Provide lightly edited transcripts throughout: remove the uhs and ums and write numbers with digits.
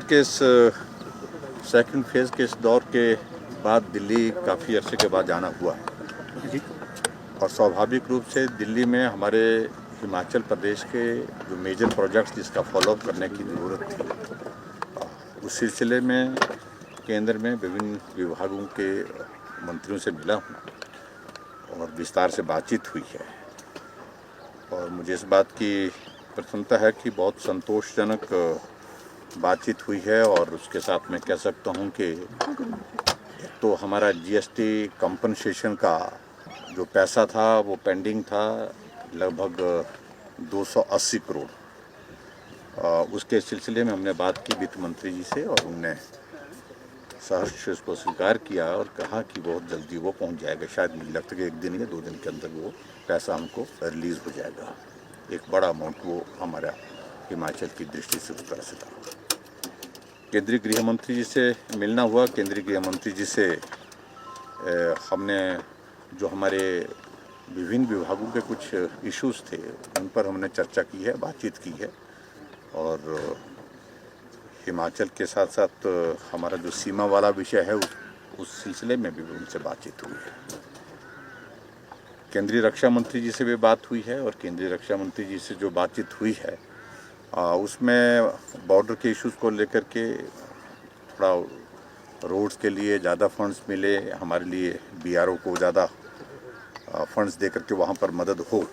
के इस second phase के इस दौर के बाद दिल्ली काफ़ी अरसे के बाद जाना हुआ है जी। और स्वाभाविक रूप से दिल्ली में हमारे हिमाचल प्रदेश के जो मेजर प्रोजेक्ट्स जिसका फॉलोअप करने की ज़रूरत थी, उस सिलसिले में केंद्र में विभिन्न विभागों के मंत्रियों से मिला हूँ और विस्तार से बातचीत हुई है। और मुझे इस बात की प्रसन्नता है कि बहुत संतोषजनक बातचीत हुई है। और उसके साथ मैं कह सकता हूँ कि तो हमारा जीएसटी कंपनसेशन का जो पैसा था वो पेंडिंग था, लगभग 280 करोड़। उसके सिलसिले में हमने बात की वित्त मंत्री जी से और उनने सहर्ष इसको स्वीकार किया और कहा कि बहुत जल्दी वो पहुंच जाएगा। शायद मुझे लगता है कि 1 दिन या 2 दिन के अंदर वो पैसा हमको रिलीज़ हो जाएगा। एक बड़ा अमाउंट वो हमारा हिमाचल की दृष्टि से उस तरह से था। केंद्रीय गृह मंत्री जी से मिलना हुआ। केंद्रीय गृह मंत्री जी से हमने जो हमारे विभिन्न विभागों के कुछ इश्यूज़ थे उन पर हमने चर्चा की है, बातचीत की है। और हिमाचल के साथ साथ हमारा जो सीमा वाला विषय है उस सिलसिले में भी उनसे बातचीत हुई है। केंद्रीय रक्षा मंत्री जी से भी बात हुई है और केंद्रीय रक्षा मंत्री जी से जो बातचीत हुई है उसमें बॉर्डर के इश्यूज़ को लेकर के थोड़ा रोड्स के लिए ज़्यादा फंड्स मिले, हमारे लिए बीआरओ को ज़्यादा फंड्स दे करके वहाँ पर मदद हो,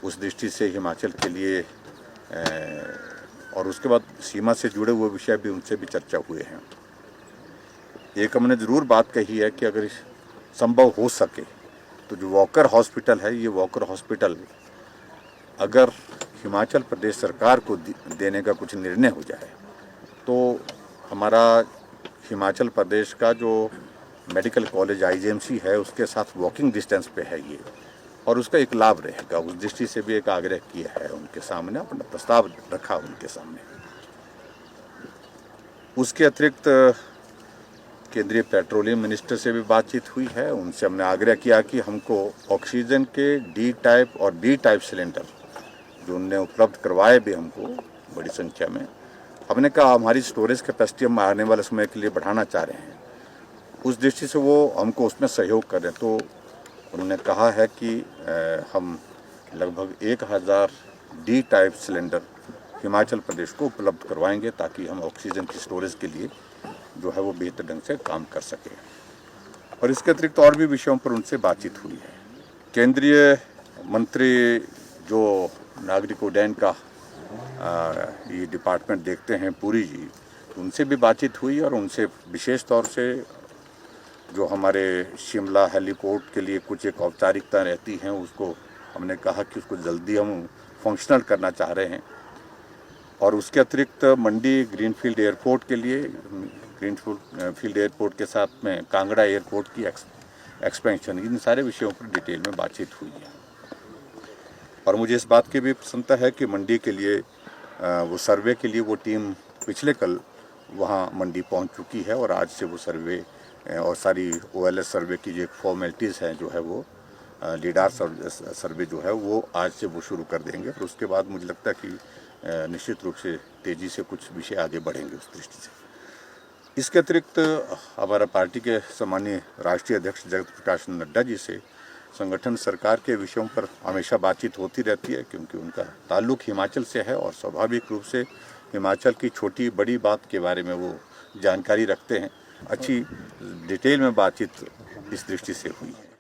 उस दृष्टि से हिमाचल के लिए और उसके बाद सीमा से जुड़े हुए विषय भी उनसे भी चर्चा हुए हैं। एक हमने ज़रूर बात कही है कि अगर संभव हो सके तो जो वॉकर हॉस्पिटल है, ये वॉकर हॉस्पिटल अगर हिमाचल प्रदेश सरकार को देने का कुछ निर्णय हो जाए तो हमारा हिमाचल प्रदेश का जो मेडिकल कॉलेज आईजीएमसी है उसके साथ वॉकिंग डिस्टेंस पे है ये, और उसका एक लाभ रहेगा। उस दृष्टि से भी एक आग्रह किया है उनके सामने, अपना प्रस्ताव रखा उनके सामने। उसके अतिरिक्त केंद्रीय पेट्रोलियम मिनिस्टर से भी बातचीत हुई है। उनसे हमने आग्रह किया कि हमको ऑक्सीजन के डी टाइप और बी टाइप सिलेंडर जो उनने उपलब्ध करवाए भी हमको बड़ी संख्या में। हमने कहा हमारी स्टोरेज कैपेसिटी हम आने वाले समय के लिए बढ़ाना चाह रहे हैं, उस दृष्टि से वो हमको उसमें सहयोग करें। तो उन्होंने कहा है कि हम लगभग 1000 D type cylinder Himachal Pradesh को उपलब्ध करवाएंगे ताकि हम ऑक्सीजन की स्टोरेज के लिए जो है वो बेहतर ढंग से काम कर सकें। और इसके अतिरिक्त और भी विषयों पर उनसे बातचीत हुई है। केंद्रीय मंत्री जो नागरिक उड्डयन का ये डिपार्टमेंट देखते हैं, पुरी जी, उनसे भी बातचीत हुई और उनसे विशेष तौर से जो हमारे शिमला हेलीपोर्ट के लिए कुछ एक औपचारिकता रहती हैं उसको हमने कहा कि उसको जल्दी हम फंक्शनल करना चाह रहे हैं। और उसके अतिरिक्त मंडी ग्रीनफील्ड एयरपोर्ट के लिए, ग्रीनफील्ड एयरपोर्ट के साथ में कांगड़ा एयरपोर्ट की एक्सपेंशन, इन सारे विषयों पर डिटेल में बातचीत हुई है। और मुझे इस बात की भी प्रसन्नता है कि मंडी के लिए वो सर्वे के लिए वो टीम पिछले कल वहाँ मंडी पहुँच चुकी है और आज से वो सर्वे और सारी ओएलएस सर्वे की जो एक फॉर्मेलिटीज़ हैं जो है वो लीडार सर्वे जो है वो आज से वो शुरू कर देंगे। और उसके बाद मुझे लगता है कि निश्चित रूप से तेज़ी से कुछ विषय आगे बढ़ेंगे उस दृष्टि से। इसके अतिरिक्त हमारा पार्टी के सम्मानीय राष्ट्रीय अध्यक्ष जगत प्रकाश नड्डा जी से संगठन सरकार के विषयों पर हमेशा बातचीत होती रहती है, क्योंकि उनका ताल्लुक हिमाचल से है और स्वाभाविक रूप से हिमाचल की छोटी बड़ी बात के बारे में वो जानकारी रखते हैं। अच्छी डिटेल में बातचीत इस दृष्टि से हुई है।